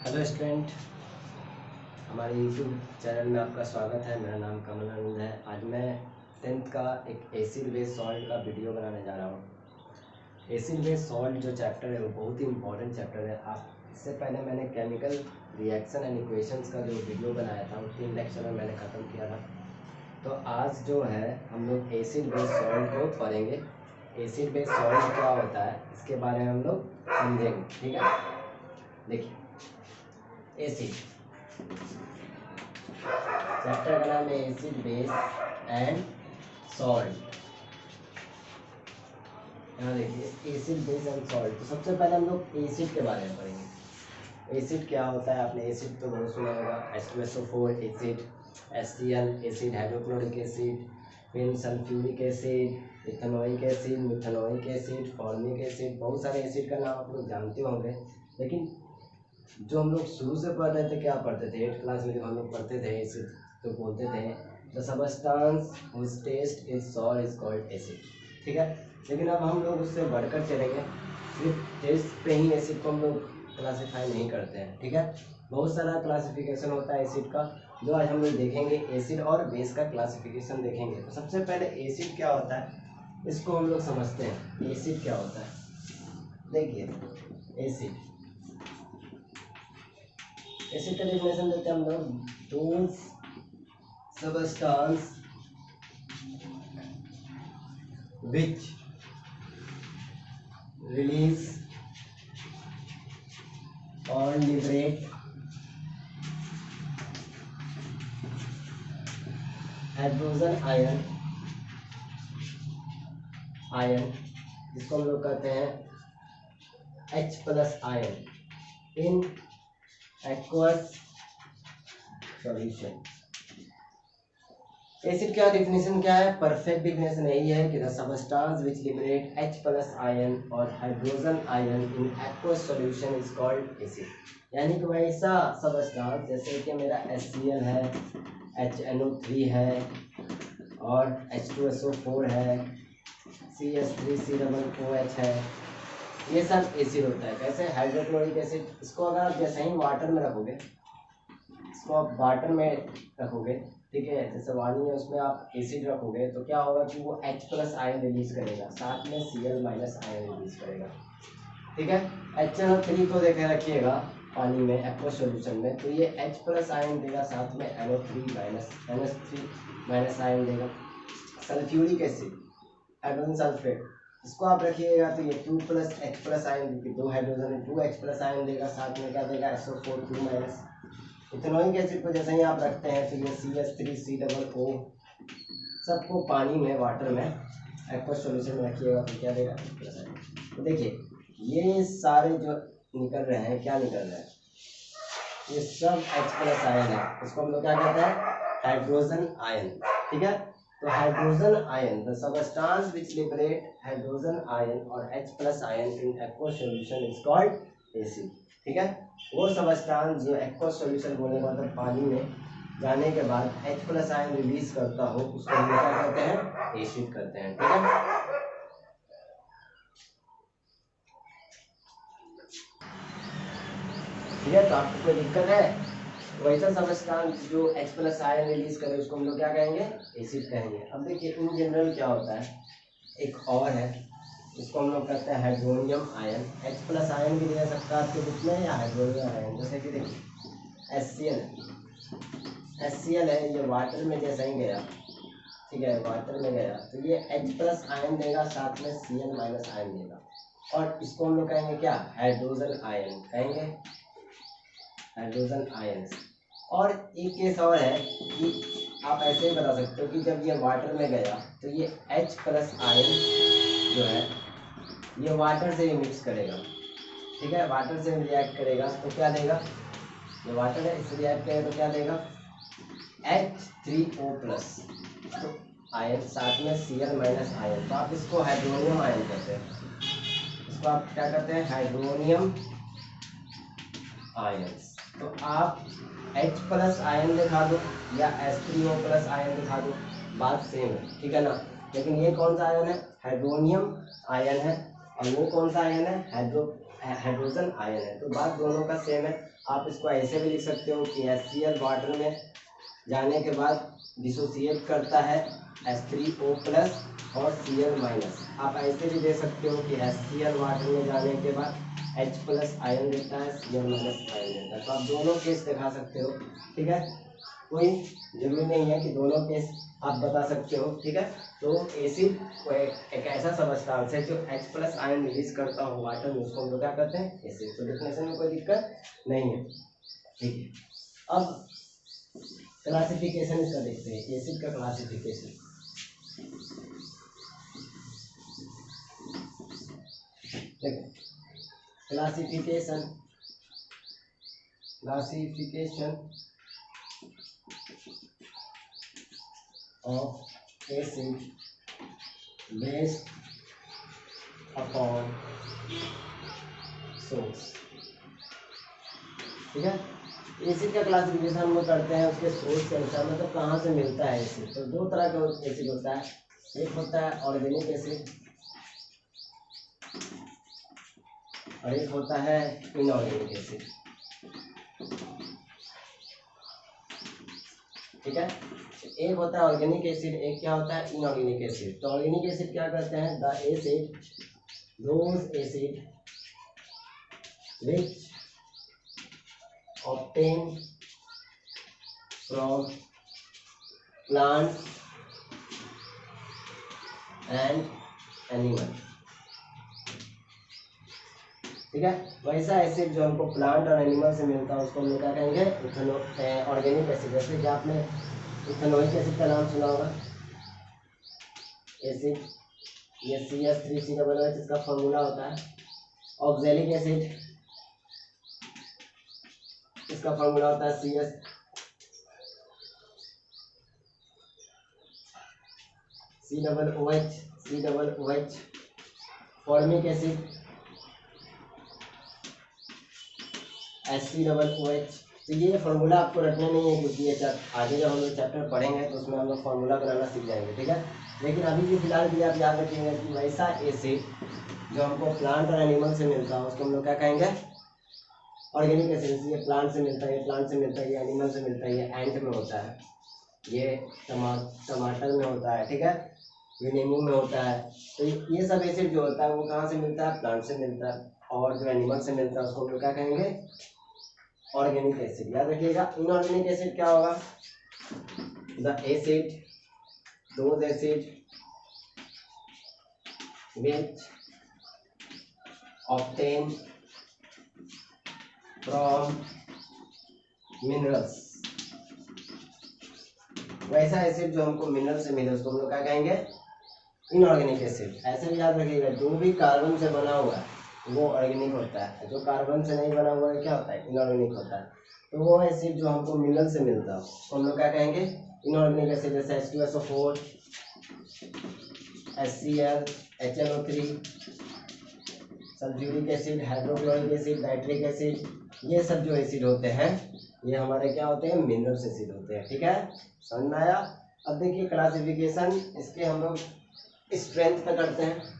Hello student, हमारे YouTube channel में आपका स्वागत है। मेरा नाम कमलानंद है। आज मैं 10th का एक एसिड बेस सॉल्ट का वीडियो बनाने जा रहा हूँ। एसिड बेस सॉल्ट जो चैप्टर है वो बहुत ही इंपॉर्टेंट चैप्टर है। आप इससे पहले मैंने केमिकल रिएक्शन एंड इक्वेशंस का जो वीडियो बनाया था वो 3 लेक्चर में मैंने ख़त्म किया था। तो आज जो है हम लोग एसिड बेस सॉल्ट को पढ़ेंगे। एसिड बेस सॉल्ट क्या होता है इसके बारे में हम लोग समझेंगे, ठीक है। देखिए, एसिड चैप्टर का नाम है एसिड बेस एंड सॉल्ट। यहाँ देखिए एसिड बेस एंड सॉल्ट। तो सबसे पहले हम लोग एसिड के बारे में पढ़ेंगे। एसिड क्या होता है, आपने एसिड तो बहुत सुना होगा। H2SO4 acid, HCl acid, hydrochloric acid, फिर sulphuric acid, ethanoic acid, methanoic acid, formic acid. बहुत सारे एसिड का नाम आप लोग जानते होंगे। लेकिन जो हम लोग शुरू से पढ़ रहे थे, क्या पढ़ते थे 8th क्लास में जब हम लोग पढ़ते थे एसिड, तो बोलते थे the substance whose taste is sour is called acid, ठीक है। लेकिन अब हम लोग उससे बढ़कर चलेंगे। सिर्फ टेस्ट पे ही एसिड को हम लोग क्लासीफाई नहीं करते हैं, ठीक है। बहुत सारा क्लासिफिकेशन होता है एसिड का, जो आज हम लोग देखेंगे। एसिड और बेस का क्लासिफिकेशन देखेंगे। तो सबसे पहले एसिड क्या होता है इसको हम लोग समझते हैं। एसिड क्या होता है, देखिए एसिड एसिड का डेफिनेशन देते हैं हम लोग। Those substance which release or liberate hydrogen ion जिसको हम लोग कहते हैं H+ ion in aqueous solution. Acid का डेफिनेशन क्या है, परफेक्ट डेफिनेशन यही है कि the substance which liberate H+ ion और hydrogen ion in aqueous solution is called acid. यानी कि वैसा सबस्टांस जैसे कि मेरा HCl है, HNO3 है और H2SO4 है, CH3COOH है, ये सब एसिड होता है। कैसे, हाइड्रोक्लोरिक एसिड, इसको अगर आप जैसे ही वाटर में रखोगे, इसको आप वाटर में रखोगे, ठीक है, जैसे पानी है उसमें आप एसिड रखोगे तो क्या होगा कि वो H+ आयन रिलीज करेगा, साथ में Cl- आयन रिलीज करेगा, ठीक है। HNO3 को देखे रखिएगा पानी में एक्वस सॉल्यूशन में, तो ये H+ आयन देगा, साथ में NO3- आयन देगा। सल्फ्यूरिक एसिड, हाइड्रोजन सल्फेट, इसको आप रखिएगा तो ये 2+H+ आयन, दो हाइड्रोजन है, 2H+ आयन देगा, साथ में क्या देगा SO4 2-। इथेनोइक एसिड को जैसे ही आप रखते हैं तो ये CH3COO, सबको पानी में वाटर में एक्वस सॉल्यूशन में रखिएगा तो क्या देगा H+ आयन। तो देखिए ये सारे जो निकल रहे हैं, क्या निकल रहे हैं, ये सब H+ आयन है। इसको हम लोग क्या कहते हैं, हाइड्रोजन आयन, ठीक है। तो hydrogen ion, the substance which liberate hydrogen ion और H+ ion in aqueous solution is called acid, ठीक है। वो सबस्टांस जो एक्वस सॉल्यूशन होने के बाद पानी में जाने के बाद H+ आयन रिलीज करता हो, उसको हम लोग क्या कहते हैं, एसिड कहते हैं, ठीक है। ठीक है, तो आपको कोई दिक्कत है, वैसा सबस्टांस जो H+ आयन रिलीज करे उसको हम लोग क्या कहेंगे, एसिड कहेंगे। अब देखिए इन जनरल क्या होता है, एक और है, इसको हम लोग कहते हैं हाइड्रोनियम आयन। H+ आयन भी दे सकता है आपके बुक में, या हाइड्रोनियम आयन, जैसे कि देखिए HCl है, ये वाटर में जैसे ही गया, ठीक है, वाटर में गया तो ये H+ आयन देगा, साथ में Cl- आयन देगा, और इसको हम लोग कहेंगे क्या, हाइड्रोजन आयन कहेंगे, हाइड्रोजन आयन। और एक केस और है कि आप ऐसे ही बता सकते हो कि जब ये वाटर में गया तो ये H+ आयन जो है ये वाटर से भी मिक्स करेगा, ठीक है, वाटर से रिएक्ट करेगा तो क्या देगा, ये वाटर है, इससे रिएक्ट करेगा तो क्या देगा H3O+ तो आयन, साथ में Cl- आयन। तो आप इसको हाइड्रोनियम आयन कहते हैं, इसको आप क्या कहते हैं, हाइड्रोनियम आयन। तो आप H+ आयन दिखा दो या H3O+ आयन दिखा दो, बात सेम है, ठीक है ना। लेकिन ये कौन सा आयन है, हाइड्रोनियम आयन है, और वो कौन सा आयन है, हाइड्रोजन आयन है, तो बात दोनों का सेम है। आप इसको ऐसे भी लिख सकते हो कि HCl वाटर में जाने के बाद डिसोसिएट करता है H3O प्लस और Cl माइनस। आप ऐसे भी दे सकते हो कि HCl वाटर में जाने के बाद H प्लस आयन देता है, Cl माइनस आयन देता है। तो आप दोनों केस दिखा सकते हो, ठीक है। कोई जरूरी नहीं है कि दोनों केस आप बता सकते हो, ठीक है। तो एसिड एक ऐसा सबस्टांस है जो H प्लस आयन रिलीज करता हो वाटर में, उसको हम लोग क्या करते हैं, एसिड। तो डेफिनेशन में कोई दिक्कत नहीं है, ठीक है। अब क्लासिफिकेशन इसका देखते हैं, एसिड का क्लासिफिकेशन। देखो classification of acid based upon source, ठीक है। एसिड का क्लासिफिकेशन हम लोग करते हैं उसके सोर्स के अनुसार, मतलब कहाँ से मिलता है एसिड। तो दो तरह का एसिड होता है, एक होता है ऑर्गेनिक एसिड और एक होता है इनऑर्गेनिक एसिड, ठीक है। एक होता है ऑर्गेनिक एसिड, एक क्या होता है, इनऑर्गेनिक एसिड। तो ऑर्गेनिक एसिड क्या करते हैं, the acid those acid which obtained from plants and animal, ठीक है। वैसा एसिड जो हमको प्लांट और एनिमल से मिलता है उसको हम लोग क्या कहेंगे, ऑर्गेनिक एसिड। जैसे कि आपने इथेनोइक एसिड का नाम सुना होगा, एसिड ये CH3COOH इसका फॉर्मूला होता है। ऑक्जेलिक एसिड इसका फॉर्मूला होता है COOH। Formic acid HCOOH। तो ये फॉर्मूला आपको रखना नहीं है, क्योंकि ये आगे जब हम लोग चैप्टर पढ़ेंगे तो उसमें हम लोग फॉर्मूला बनाना सीख जाएंगे, ठीक है। लेकिन अभी भी फिलहाल के लिए आप याद रखेंगे कि वैसा एसिड जो हमको प्लांट और एनिमल से मिलता है उसको हम लोग क्या कहेंगे, ऑर्गेनिक एसिड। ये प्लांट से मिलता है, ये प्लांट से मिलता है, ये एनिमल से मिलता है, ये एंट में होता है, ये टमाटर में होता है, ठीक है, ये नींबू में होता है। तो ये सब एसिड जो होता है वो कहाँ से मिलता है, प्लांट से मिलता है। और जो एनिमल से मिलता है उसको हम लोग क्या कहेंगे, ऑर्गेनिक एसिड। याद रखिएगा। इनऑर्गेनिक एसिड क्या होगा, the acid those acid which obtain from minerals। वैसा एसिड जो हमको मिनरल से मिले उसको हम लोग क्या कहेंगे, इनऑर्गेनिक एसिड। ऐसे भी याद रखिएगा, जो भी कार्बन से बना हुआ है वो ऑर्गेनिक होता है, जो कार्बन से नहीं बना हुआ है क्या होता है, इनऑर्गेनिक होता है। तो वो एसिड जो हमको मिनरल से मिलता है उसको हम लोग क्या कहेंगे, इनऑर्गेनिक एसिड। जैसे H2SO4, HCl, HNO3, sulphuric acid, hydrochloric acid, nitric acid, ये सब जो एसिड होते हैं ये हमारे क्या होते हैं, मिनरल्स एसिड होते हैं, ठीक है। समझ में आया। अब देखिए क्लासिफिकेशन इसके हम लोग स्ट्रेंथ पे करते हैं।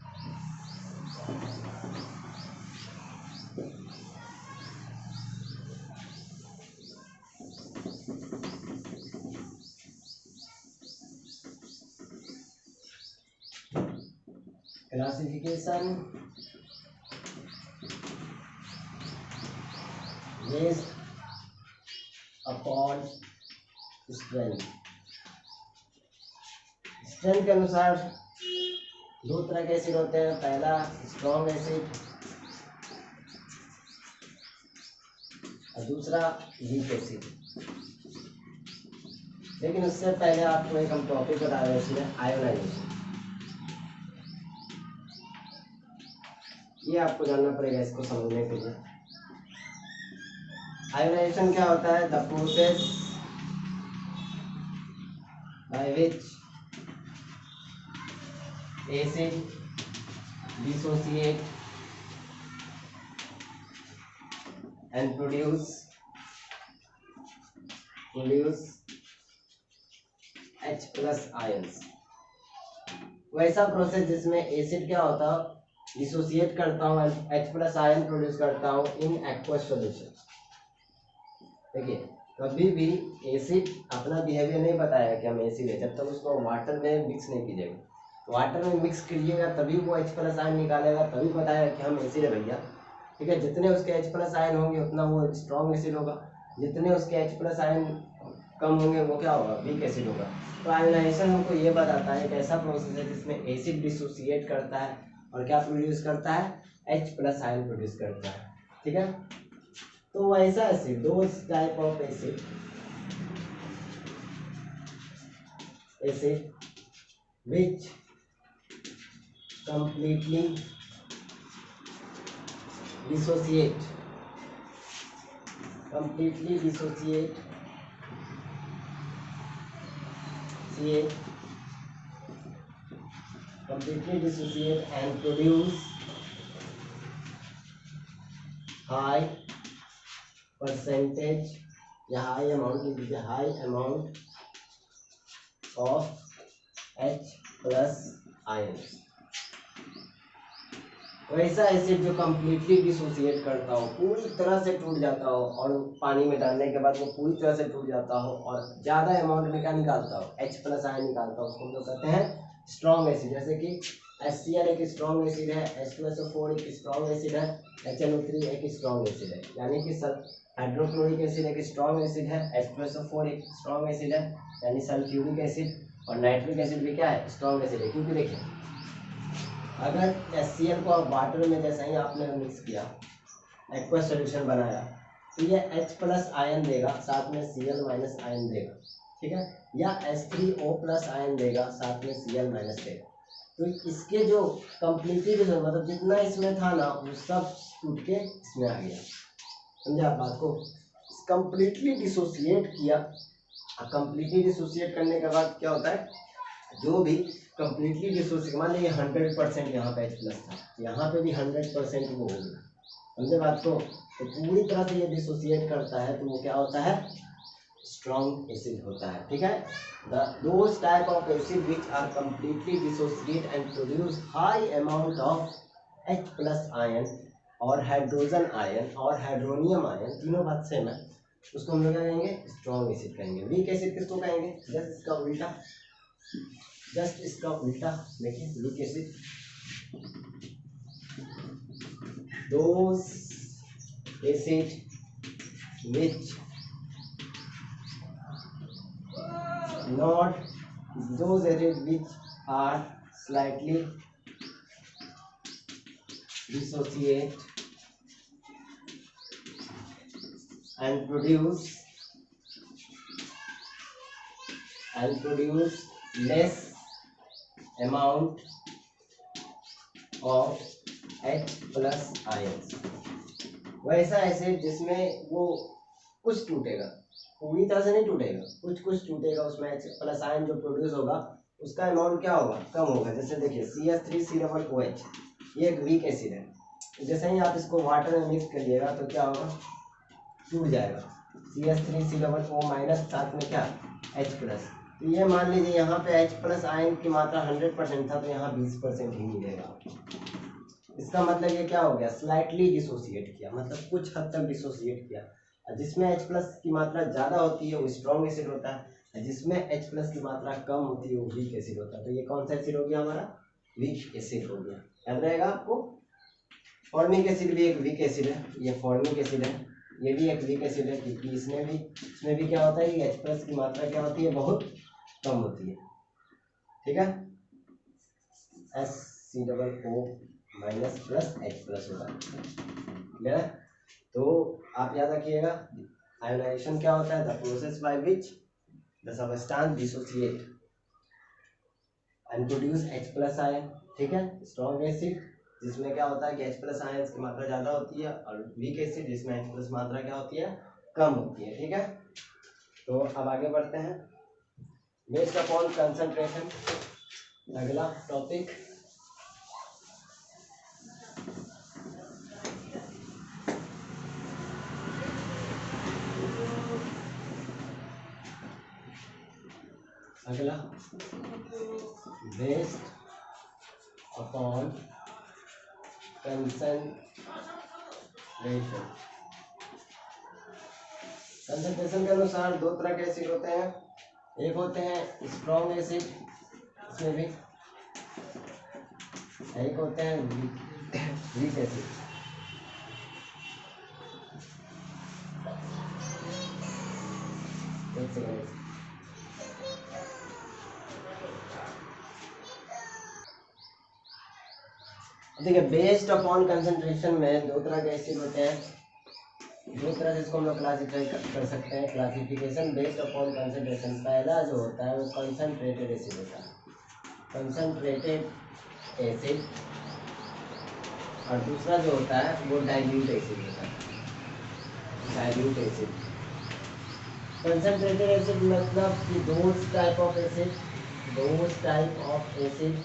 Classification based upon strength. Strength के अनुसार दो तरह के एसिड होते हैं, पहला स्ट्रॉन्ग एसिड और दूसरा वीक एसिड। लेकिन उससे पहले आपको एक हम टॉपिक बता रहे हैं इसमें, आयोनाइजेशन। ये आपको जानना पड़ेगा इसको समझने के लिए। आयोनाइजेशन क्या होता है, the process by which acid dissociate and produce H+ ions. वैसा प्रोसेस जिसमें एसिड क्या होता है, डिसोसिएट करता हूँ, H प्लस आयन प्रोड्यूस करता हूँ इन एक्वस सॉल्यूशन। देखिए कभी भी एसिड अपना बिहेवियर नहीं बताएगा कि हम एसिड है जब तक उसको वाटर में मिक्स नहीं कीजिएगा। वाटर में मिक्स कीजिएगा तभी वो H प्लस आयन निकालेगा, तभी बताएगा कि हम एसिड है भैया। ठीक है, जितने उसके H प्लस आयन होंगे उतना वो स्ट्रॉन्ग एसिड होगा, जितने उसके H प्लस आयन कम होंगे वो क्या होगा, वीक एसिड होगा। तो आयोनाइजेशन हमको ये बताता है एक ऐसा प्रोसेस है जिसमें एसिड डिसोसिएट करता है और क्या प्रोड्यूस करता है, H प्लस आयन प्रोड्यूस करता है। ठीक है, तो ऐसा एसिड, दो type of acid which completely dissociate and produce high percentage या high amount लिख दीजिए, high amount of H plus ions. वैसा एसिड जो कम्प्लीटली डिसोसिएट करता हो, पूरी तरह से टूट जाता हो और पानी में डालने के बाद वो पूरी तरह से टूट जाता हो और ज़्यादा अमाउंट में क्या निकालता हो, H प्लस आयन निकालता हो, उसको हम लोग कहते हैं स्ट्रॉन्ग एसिड। जैसे कि HCl एक स्ट्रॉन्ग एसिड है, H2SO4 एक स्ट्रॉन्ग एसिड है, HNO3 एक स्ट्रॉन्ग एसिड है। यानी कि सब हाइड्रोक्लोरिक एसिड एक स्ट्रॉन्ग एसिड है, H2SO4 एक स्ट्रॉन्ग एसिड है, यानी सल्फ्यूरिक एसिड और नाइट्रिक एसिड भी क्या है, स्ट्रॉन्ग एसिड है। क्योंकि देखिए अगर HCl को आप वाटर में जैसा ही आपने मिक्स किया, एक्वस सॉल्यूशन बनाया, तो ये H प्लस आयन देगा, साथ में Cl माइनस आयन देगा। ठीक है, या H3O प्लस आयन देगा, साथ में Cl माइनस देगा। तो इसके जो कम्प्लीटली मतलब जितना इसमें था ना वो सब टूट के इसमें आ गया। समझे आप बात को, कम्प्लीटली डिसोसिएट किया। कम्प्लीटली डिसोसिएट करने के बाद क्या होता है, जो भी कम्प्लीटली डिसोसिएट, मान लीजिए 100% यहाँ पे H प्लस था, यहाँ पे भी 100% वो हो गया। समझे बात को, तो पूरी तरह से ये डिसोसिएट करता है तो वो क्या होता है, स्ट्रॉन्ग एसिड होता है। ठीक है, those type of acid which are completely dissociate and produce high amount of H plus ion और हाइड्रोजन आयन और हाइड्रोनियम आयन, तीनों बात सेम है, उसको हम लोग क्या कहेंगे, स्ट्रॉन्ग एसिड कहेंगे। वीक एसिड किसको कहेंगे, जस्ट इसका उल्टा, जस्ट इसका उल्टा देखिए, weak acid those acid which not those acid which are slightly dissociate and produce less amount of H plus ions। वैसा एसिड जिसमें वो कुछ टूटेगा, पूरी तरह से नहीं टूटेगा, कुछ टूटेगा, उसमें H प्लस आयन जो प्रोड्यूस होगा उसका अमाउंट क्या होगा, कम होगा। जैसे देखिए CH3COOH, ये एक वीक एसिड है, जैसे ही आप इसको वाटर में मिक्स करिएगा तो क्या होगा, टूट जाएगा। CH3COO माइनस, साथ में क्या, H प्लस। तो ये मान लीजिए यहाँ पे H प्लस आयन की मात्रा 100% था, तो यहाँ 20% ही मिलेगा। इसका मतलब ये क्या हो गया, स्लाइटली डिसोसिएट किया, मतलब कुछ हद तक डिसोसिएट किया। जिसमें H प्लस की मात्रा ज़्यादा होती है वो स्ट्रॉन्ग एसिड होता है, जिसमें H प्लस की मात्रा कम होती है वो वीक एसिड होता है। तो ये कौन सा एसिड हो गया हमारा, वीक एसिड हो गया। याद रहेगा आपको, फॉर्मिक एसिड भी एक वीक एसिड है, ये फॉर्मिक एसिड है, ये भी एक वीक एसिड है, क्योंकि इसमें भी क्या होता है कि H प्लस की मात्रा क्या होती है, बहुत कम होती है। ठीक है, HCOO minus plus H plus होता है। ठीक है, तो आप याद रखिएगा, आयोनाइजेशन क्या होता है, the process by which the substance dissociate and produce H plus ion. ठीक है, स्ट्रॉन्ग एसिड जिसमें क्या होता है कि H प्लस आयन की मात्रा ज़्यादा होती है, और वीक एसिड जिसमें H प्लस मात्रा क्या होती है, कम होती है। ठीक है, तो अब आगे बढ़ते हैं, बेस्ड अपॉन कंसंट्रेशन, अगला टॉपिक। अगला बेस्ड अपॉन कंसंट्रेशन के अनुसार दो तरह के एसिड होते हैं, एक होते हैं स्ट्रॉन्ग एसिड, इसमें भी एक होते हैं वीक एसिड। एक सेकंड, देखिए बेस्ड अपॉन कंसंट्रेशन में दो तरह के एसिड होते हैं, दो तरह से इसको हम लोग क्लासिफाई कर सकते हैं। क्लासिफिकेशन बेस्ड अपॉन कंसंट्रेशन, पहला जो होता है वो कंसंट्रेटेड एसिड होता है, कंसंट्रेटेड एसिड, और दूसरा जो होता है वो डाइल्यूट एसिड होता है, डाइल्यूट एसिड। कंसंट्रेटेड एसिड मतलब कि those type of acid, those type of acid,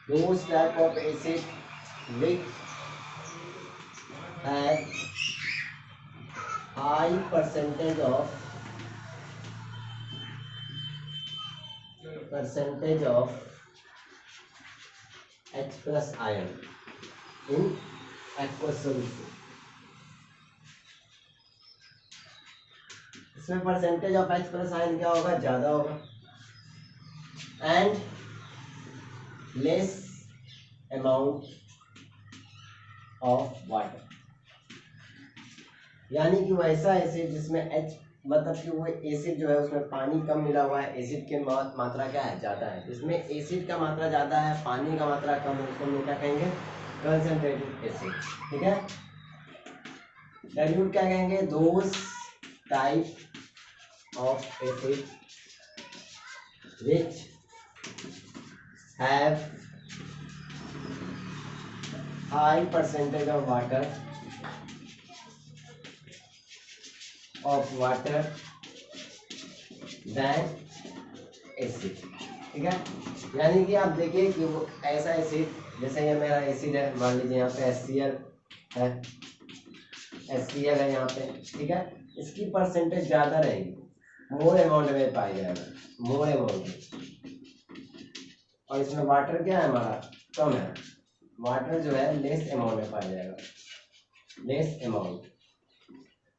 those type of acid which have high percentage of H plus ion in aqueous solution। इसमें percentage of H plus ion क्या होगा, ज्यादा होगा, and less amount of water, यानी कि वैसा acid जिसमें H मतलब कि वो एसिड जो है उसमें पानी कम मिला हुआ है, एसिड की मात्रा क्या है, ज्यादा है, जिसमें एसिड का मात्रा ज्यादा है पानी का मात्रा कम है, उसको हम लोग क्या कहेंगे, कंसंट्रेटेड एसिड। ठीक है, डाइल्यूट क्या कहेंगे, those type of acid which have high percentage of water than acid। ठीक है, यानी कि आप देखिए कि वो ऐसा एसिड, जैसे ये मेरा एसिड है, मान लीजिए यहाँ पे HCl है, HCl है यहाँ पे, ठीक है, इसकी परसेंटेज ज्यादा रहेगी, मोर अमाउंट में पाया जाएगा, मोर अमाउंट में, और इसमें वाटर क्या है हमारा, कम है, वाटर जो है लेस अमाउंट में पाया जाएगा, लेस अमाउंट।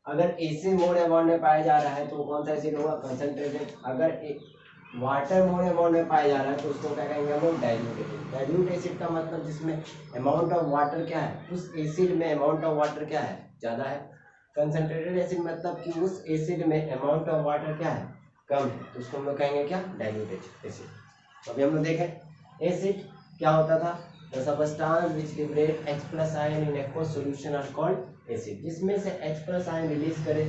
अगर एसिड मोर अमाउंट में पाया जा रहा है तो कौन सा एसिड होगा, कंसंट्रेटेड। अगर वाटर मोर अमाउंट में पाया जा रहा है तो उसको क्या कहेंगे हम लोग, डाइल्यूट एसिड। डाइल्यूट एसिड का मतलब जिसमें अमाउंट ऑफ वाटर क्या है, उस एसिड में अमाउंट ऑफ वाटर क्या है, ज्यादा है। कंसंट्रेटेड एसिड मतलब कि उस एसिड में अमाउंट ऑफ वाटर क्या है, कम है, तो उसको हम लोग कहेंगे क्या, डाइल्यूट एसिड। अभी हम लोग देखें एसिड क्या होता था, the substance which liberate H plus ion in aqueous solution are called acid, जिसमें से H plus ion रिलीज करे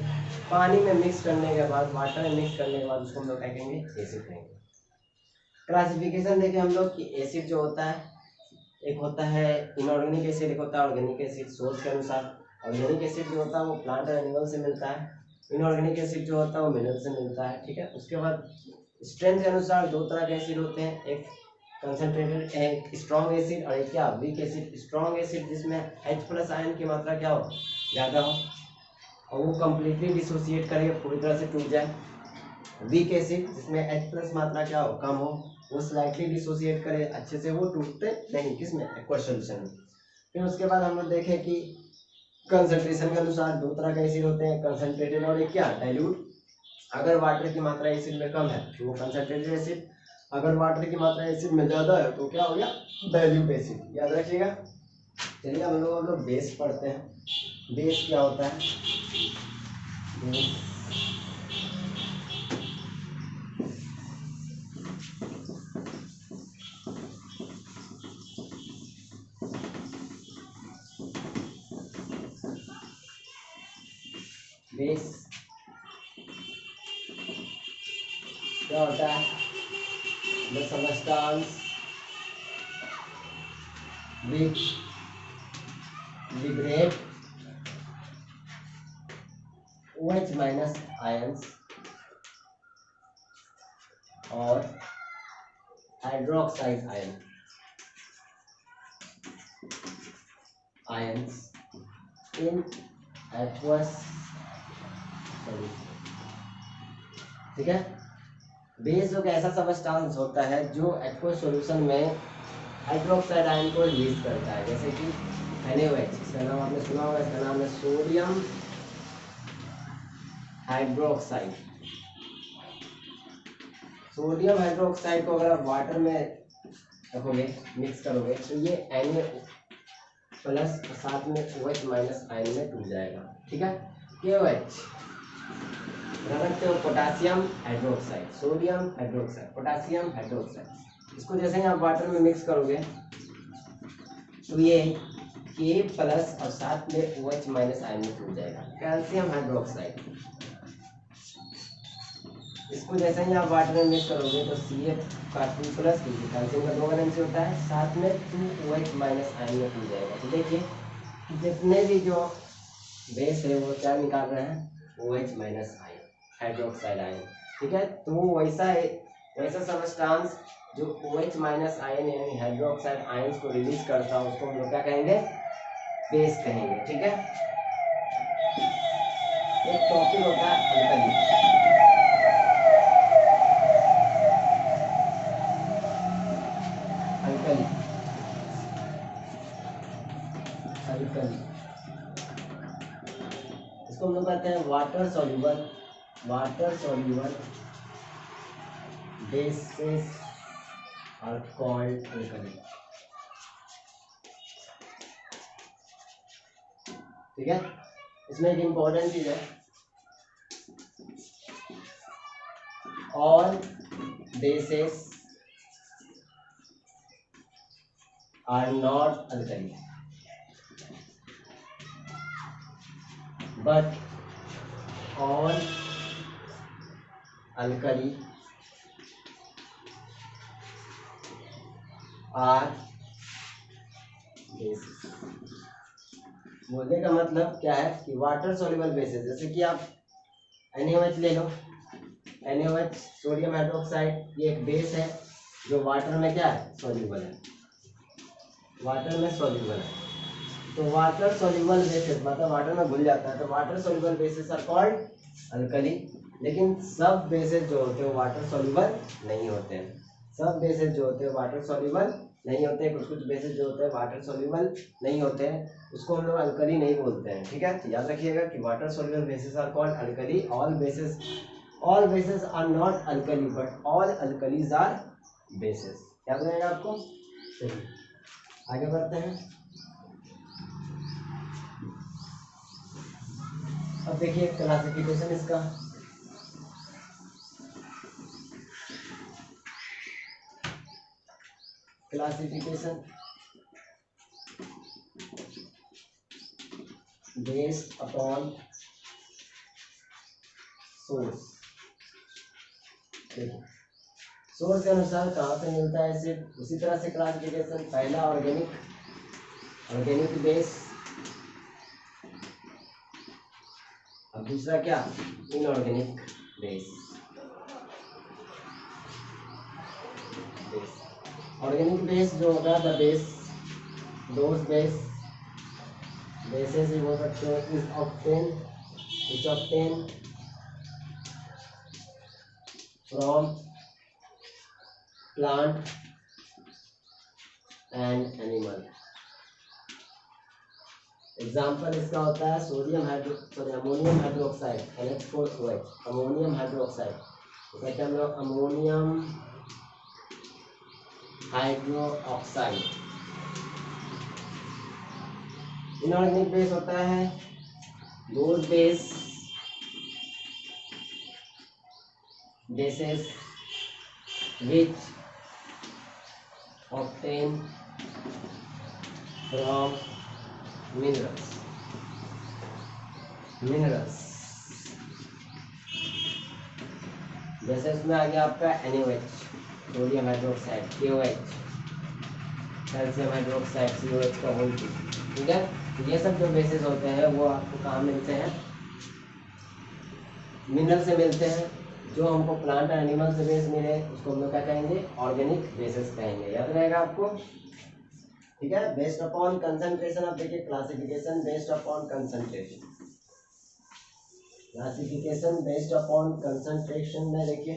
पानी में मिक्स करने के बाद, वाटर में मिक्स करने के बाद, उसको हम लोग क्या कहेंगे, एसिड कहेंगे। क्लासिफिकेशन देखें हम लोग कि एसिड जो होता है, एक होता है इनऑर्गेनिक एसिड, एक होता है ऑर्गेनिक एसिड। सोर्स के अनुसार ऑर्गेनिक एसिड जो होता है वो प्लांट और एनिमल से मिलता है, इनऑर्गेनिक एसिड जो होता है वो मिनरल से मिलता है। ठीक है, उसके बाद स्ट्रेंथ के अनुसार दो तरह के एसिड होते हैं, एक कंसंट्रेटेड, एक स्ट्रॉन्ग एसिड और एक क्या, वीक एसिड। स्ट्रॉन्ग एसिड जिसमें H प्लस आयन की मात्रा क्या हो, ज़्यादा हो, और वो कंप्लीटली डिसोसिएट करके पूरी तरह से टूट जाए। वीक एसिड जिसमें H प्लस मात्रा क्या हो, कम हो, वो स्लाइटली डिसोसिएट करे, अच्छे से वो टूटते नहीं, किसमें, एक्वस सॉल्यूशन में। फिर उसके बाद हम लोग देखें कि कंसंट्रेशन के अनुसार दो तरह के एसिड होते हैं, कंसंट्रेटेड और एक क्या, डाइल्यूट। अगर वाटर की मात्रा एसिड में कम है तो वो कंसंट्रेटेड एसिड, अगर वाटर की मात्रा एसिड में ज़्यादा है तो क्या हो गया, डाइल्यूट एसिड। याद रखिएगा। चलिए हम लोग बेस पढ़ते हैं। बेस क्या होता है, बेस क्या होता है, the substance which liberate OH minus ions और hydroxide ions in aqueous solution। ठीक है, बेस एक ऐसा सब्सटेंस होता है जो एक्वस सॉल्यूशन में हाइड्रोक्साइड आयन को रिलीज करता है, जैसे कि NaOH, इसका नाम आपने सुना होगा, इसका नाम है सोडियम हाइड्रोक्साइड। सोडियम हाइड्रोक्साइड को अगर आप वाटर में रखोगे, मिक्स करोगे, तो ये Na प्लस साथ में OH माइनस आयन में टूट जाएगा, ठीक है। KOH रखते हो potassium hydroxide, sodium hydroxide, potassium hydroxide. इसको जैसे ही आप वाटर में मिक्स करोगे तो ये K प्लस और साथ में OH माइनस आयन में टूट जाएगा, कैल्शियम हाइड्रोक्साइड। इसको जैसे ही आप वाटर में मिक्स करोगे तो CF का 2 प्लस, क्योंकि कैल्शियम का 2 वैलेंसी होता है, साथ में 2 OH माइनस आयन में टूट जाएगा। तो देखिए जितने भी जो बेस है वो क्या निकाल रहे हैं, OH minus ion, hydroxide ion, ठीक है। तो वैसा सब्सटेंस जो OH माइनस आयन यानी हाइड्रोक्साइड आयंस को रिलीज करता है उसको हम लोग क्या कहेंगे, बेस कहेंगे, ठीक है। एक टॉपिक होता है अल्कली, अल्कली अल्कली इसको हम लोग कहते हैं water soluble bases are called alkali, ठीक है। इसमें एक इम्पोर्टेंट चीज है, all bases are not alkali but all alkali are bases। बोलने का मतलब क्या है कि वाटर सॉल्युबल बेसिस, जैसे कि आप NaOH ले लो, NaOH सोडियम हाइड्रोक्साइड, ये एक बेस है जो वाटर में क्या है, सॉल्युबल है, वाटर में सॉल्युबल है। तो वाटर सॉल्युबल बेसिस मतलब वाटर में घुल जाता है, तो water soluble bases are called alkali. लेकिन सब बेसिस जो होते हैं वाटर सॉल्युबल नहीं होते हैं, सब बेसिस जो होते हैं वाटर सॉल्युबल नहीं होते, कुछ कुछ बेसिस जो होते हैं वाटर सॉल्युबल नहीं होते हैं, उसको हम लोग अल्कली नहीं बोलते हैं, ठीक है। तो याद रखिएगा कि water soluble bases are called alkali, all bases are not alkali but all alkalis are bases, याद रहेगा आपको। चलिए आगे बढ़ते हैं। अब देखिए क्लासिफिकेशन इसका, क्लासिफिकेशन बेस्ड अपॉन सोर्स। देखिए सोर्स के अनुसार कहाँ से मिलता है, सिर्फ उसी तरह से क्लासिफिकेशन, पहला ऑर्गेनिक बेस, अब दूसरा क्या, इनऑर्गेनिक बेस। ऑर्गेनिक बेस जो होगा द बेस, दोज बेसेस ही हो सकते हैं is obtain from plant and animal. Example इसका होता है ammonium hydroxide NH4OH, ammonium hydroxide, तो कहते हैं हम लोग अमोनियम हाइड्रोक्साइड। इनऑर्गेनिक बेस होता है those bases which obtain from minerals। जैसे इसमें आ गया आपका NaOH sodium hydroxide, KOH calcium hydroxide, COH का होल, ठीक है। ये सब जो बेसिस होते हैं वो आपको कहाँ मिलते हैं, मिनरल से मिलते हैं। जो हमको प्लांट और एनिमल से बेस मिले उसको हम लोग क्या कहेंगे, ऑर्गेनिक बेसिस कहेंगे, याद रहेगा आपको, ठीक है। बेस्ड अपॉन कंसंट्रेशन, आप देखिए classification based upon concentration, classification based upon concentration में देखिए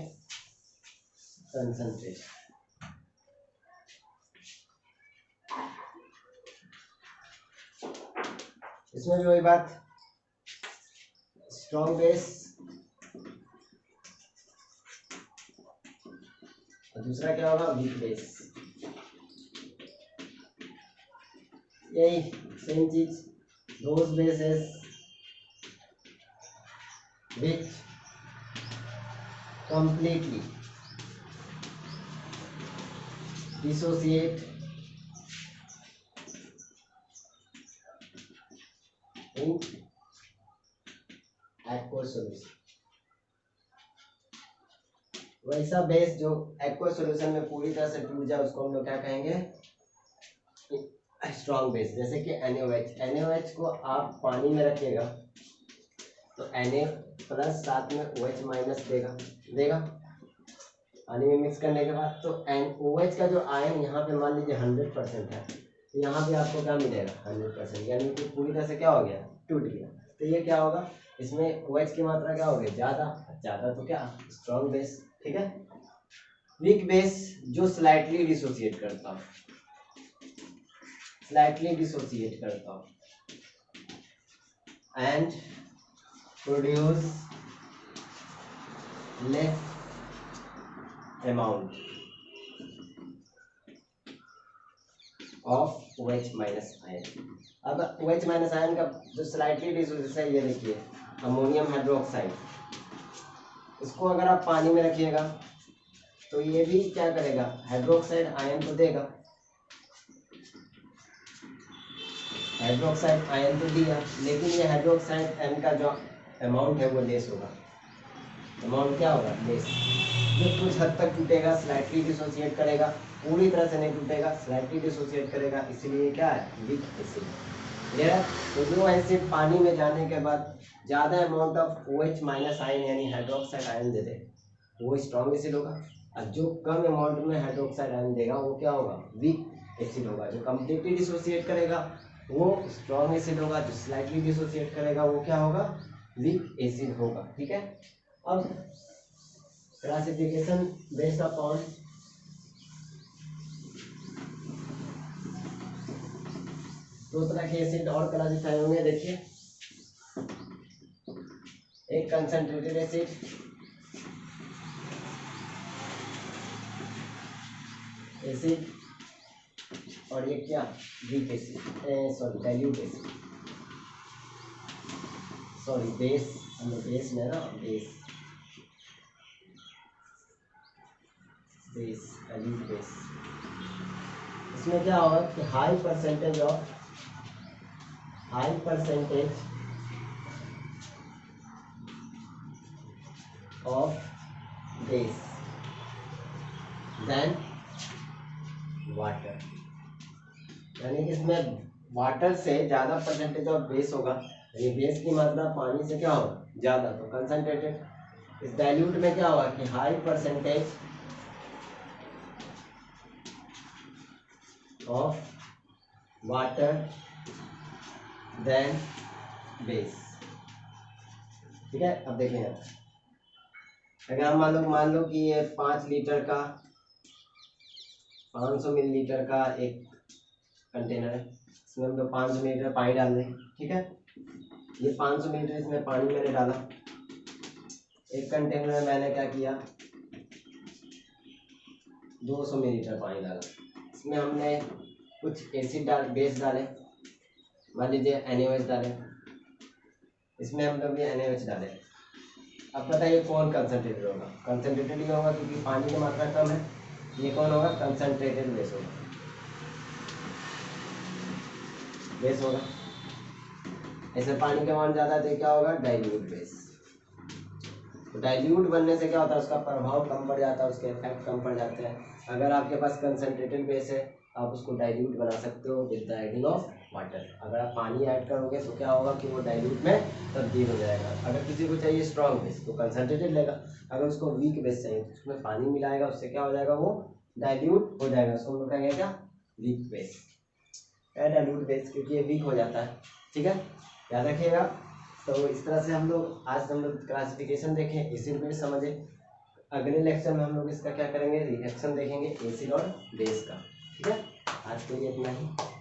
कंसंट्रेशन। इसमें भी वही बात, स्ट्रॉन्ग बेस और दूसरा क्या होगा, वीक बेस। यही सेम चीज, those bases which completely dissociate in aqueous solution। वैसा बेस जो एक्वस सॉल्यूशन में पूरी तरह से टूट जाए उसको हम लोग क्या कहेंगे, स्ट्रॉन्ग बेस। जैसे कि NaOH, NaOH को आप पानी में रखिएगा तो Na प्लस साथ में OH माइनस देगा पानी में मिक्स करने के बाद। तो OH का जो आयन यहाँ पे मान लीजिए 100% है, तो यहाँ पे आपको क्या मिलेगा, 100%, यानी कि पूरी तरह से क्या हो गया, टूट गया। तो ये क्या होगा, इसमें OH की मात्रा क्या हो गई, ज़्यादा, तो क्या, स्ट्रॉन्ग बेस। ठीक है। वीक बेस जो स्लाइटली डिसोसिएट करता हो and produce less amount of OH minus ion. अब OH माइनस आयन का जो स्लाइटली डिसोसिएट है, ये देखिए अमोनियम हाइड्रोक्साइड, इसको अगर आप पानी में रखिएगा तो ये भी क्या करेगा, हाइड्रोक्साइड आयन तो देगा, हाइड्रोक्साइड आयन तो दिया, लेकिन ये हाइड्रोक्साइड आयन का जो अमाउंट है वो लेस होगा। अमाउंट क्या होगा, लेस। जो कुछ हद तक टूटेगा, स्लाइटली डिसोसिएट करेगा, पूरी तरह से नहीं टूटेगा, स्लाइटली डिसोसिएट करेगा, इसलिए क्या है, वीक एसिड। ये तो जो एसिड पानी में जाने के बाद ज़्यादा amount of OH minus ion यानी हाइड्रोक्साइड आयन दे दे वो स्ट्रॉन्ग एसिड होगा, और जो कम अमाउंट में हाइड्रोक्साइड आयन देगा वो क्या होगा, वीक एसिड होगा। जो कम्प्लीटली डिसोसिएट करेगा वो स्ट्रॉन्ग एसिड होगा, जो स्लाइटली डिसोसिएट करेगा वो क्या होगा, वीक एसिड होगा। ठीक है। अब क्लासिफिकेशन बेस्ड अपॉन दो तरह के एसिड और क्लासिफाई होंगे। देखिए, एक कंसंट्रेटेड एसिड, और ये क्या, weak acid, sorry dilute acid, sorry base, हमें बेस में ना, बेस डाइल्यूट बेस। इसमें क्या होगा कि high percentage of base then water, यानी कि इसमें वाटर से ज़्यादा परसेंटेज ऑफ बेस होगा, यानी बेस की मात्रा पानी से क्या होगा, ज़्यादा, तो कंसंट्रेटेड। इस डाइल्यूट में क्या होगा कि high percentage of water then base. ठीक है। अब देखें, अगर हम मान लो कि ये 5 लीटर का 500 मिलीलीटर का एक कंटेनर है, इसमें हम लोग 500 मिलीलीटर पानी डाल दें। ठीक है। ये 500 मिलीलीटर इसमें पानी मैंने डाला, एक कंटेनर में मैंने क्या किया, 200 मिलीलीटर पानी डाला, इसमें हमने कुछ एसिड बेस डाले, मान लीजिए NaOH डाले, इसमें हम लोग ये NaOH डाले। अब बताइए कौन कंसंट्रेटेड होगा, कंसंट्रेटेड ही होगा क्योंकि पानी की मात्रा कम है। ये कौन होगा, कंसंट्रेटेड बेस होगा। ऐसे पानी का मान ज़्यादा तो क्या होगा, डाइल्यूट बेस। तो डाइल्यूट बनने से क्या होता है, उसका प्रभाव कम पड़ जाता है, उसके इफेक्ट कम पड़ जाते हैं। अगर आपके पास कंसंट्रेटेड बेस है आप उसको डाइल्यूट बना सकते हो with the adding of water. अगर आप पानी ऐड करोगे तो क्या होगा कि वो डाइल्यूट में तब्दील हो जाएगा। अगर किसी को चाहिए स्ट्रॉन्ग बेस तो कंसंट्रेटेड लेगा, अगर उसको वीक बेस चाहिए तो उसमें पानी मिलाएगा, उससे क्या हो जाएगा, वो डाइल्यूट हो जाएगा। उसको हम लोग कहेंगे क्या, वीक बेस, डाइल्यूट बेस, क्योंकि ये वीक हो जाता है। ठीक है, याद रखिएगा। तो इस तरह से हम लोग आज क्लासिफिकेशन देखें, एसिड बेस समझे। अगले लेक्चर में हम लोग इसका क्या करेंगे, रिएक्शन देखेंगे एसिड और बेस का। ठीक है, आज के लिए इतना ही।